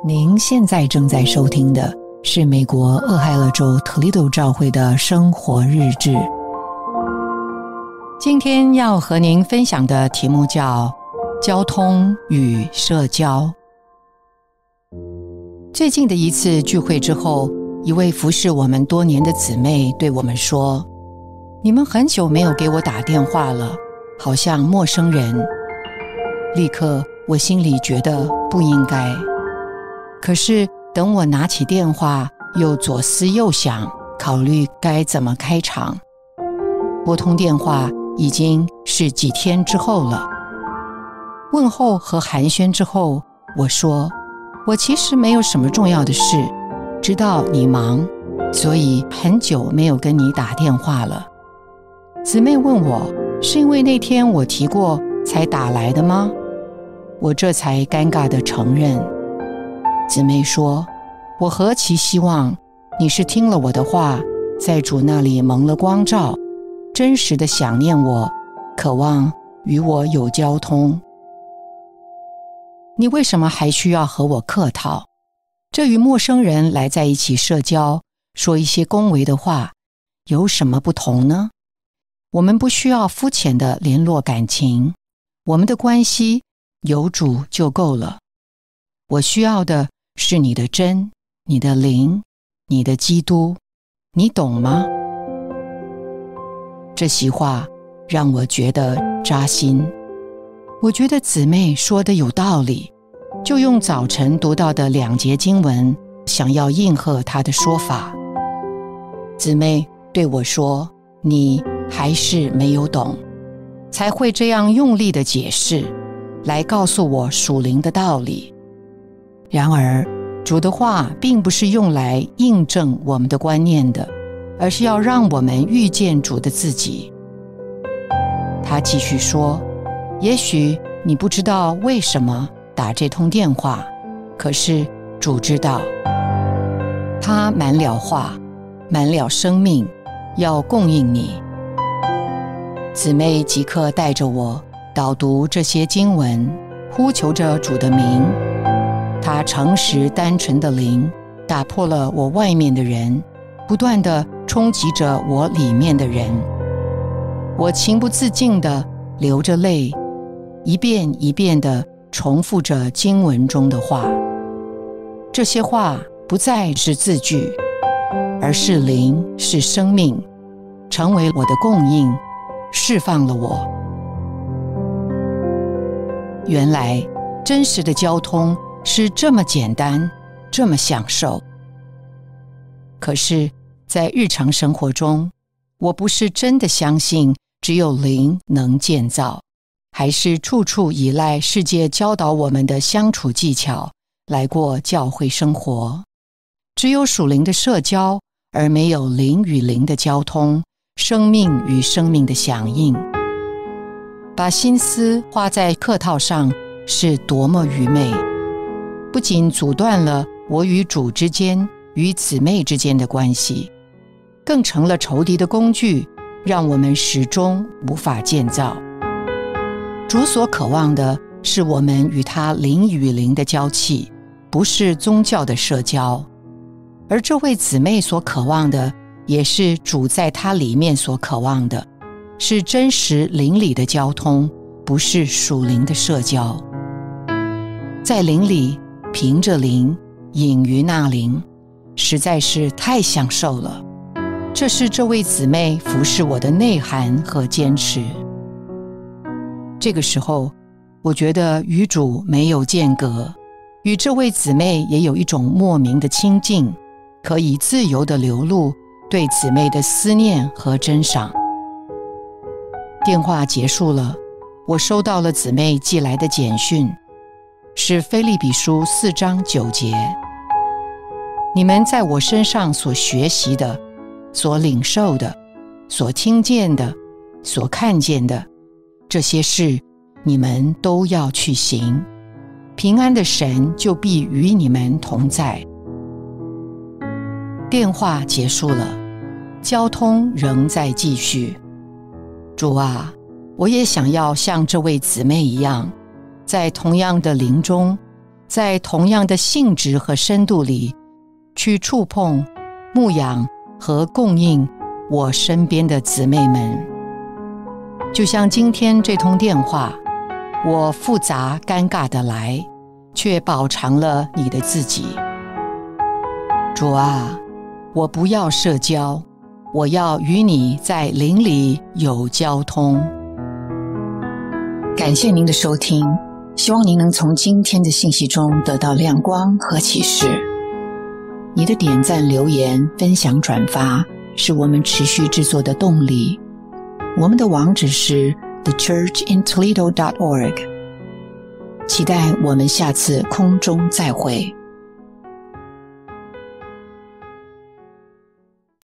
您现在正在收听的是美国俄亥俄州特利多教会的生活日志。今天要和您分享的题目叫交通与社交。最近的一次聚会之后，一位服侍我们多年的姊妹对我们说，你们很久没有给我打电话了，好像陌生人。立刻我心里觉得不应该，可是等我拿起电话，又左思右想，考虑该怎么开场。拨通电话已经是几天之后了。问候和寒暄之后，我说，我其实没有什么重要的事，知道你忙，所以很久没有跟你打电话了。姊妹问我，是因为那天我提过才打来的吗？我这才尴尬地承认。姊妹说，我何其希望你是听了我的话，在主那里蒙了光照，真实地想念我，渴望与我有交通。你为什么还需要和我客套？这与陌生人来在一起社交，说一些恭维的话，有什么不同呢？我们不需要肤浅的联络感情，我们的关系有主就够了。我需要的是你的真，你的灵，你的基督，你懂吗？这席话让我觉得扎心。我觉得姊妹说的有道理，就用早晨读到的2节经文，想要应和她的说法。姊妹对我说，你还是没有懂，才会这样用力的解释，来告诉我属灵的道理。然而，主的话并不是用来印证我们的观念的，而是要让我们遇见主的自己。他继续说，也许你不知道为什么打这通电话，可是主知道。他满了话，满了生命，要供应你。姊妹即刻带着我导读这些经文，呼求着主的名。他诚实单纯的灵打破了我外面的人，不断地冲击着我里面的人。我情不自禁地流着泪，一遍一遍地重复着经文中的话。这些话不再是字句，而是灵，是生命，成为我的供应，释放了我。原来真实的交通是这么简单，这么享受。可是在日常生活中，我不是真的相信只有灵能建造，还是处处依赖世界教导我们的相处技巧来过教会生活。只有属灵的社交，而没有灵与灵的交通，生命与生命的响应。把心思花在客套上是多么愚昧，不仅阻断了我与主之间，与姊妹之间的关系，更成了仇敌的工具，让我们始终无法建造。主所渴望的是我们与他灵与灵的交契，不是宗教的社交。而这位姊妹所渴望的，也是主在他里面所渴望的，是真实灵里的交通，不是属灵的社交。在灵里，凭着灵，隐于那灵，实在是太享受了。这是这位姊妹服侍我的内涵和坚持。这个时候，我觉得与主没有间隔，与这位姊妹也有一种莫名的亲近，可以自由地流露对姊妹的思念和珍赏。电话结束了，我收到了姊妹寄来的简讯，是腓立比书4章9节。你们在我身上所学习的，所领受的，所听见的，所看见的，这些事你们都要去行，平安的神就必与你们同在。电话结束了，交通仍在继续。主啊，我也想要像这位姊妹一样，在同样的灵中，在同样的性质和深度里，去触碰、牧养和供应我身边的姊妹们。就像今天这通电话，我复杂尴尬地来，却饱尝了你的自己。主啊，我不要社交，我要与你在灵里有交通。感谢您的收听，希望您能从今天的信息中得到亮光和启示。你的点赞、留言、分享、转发是我们持续制作的动力。我们的网址是 thechurchintoledo.org。期待我们下次空中再会。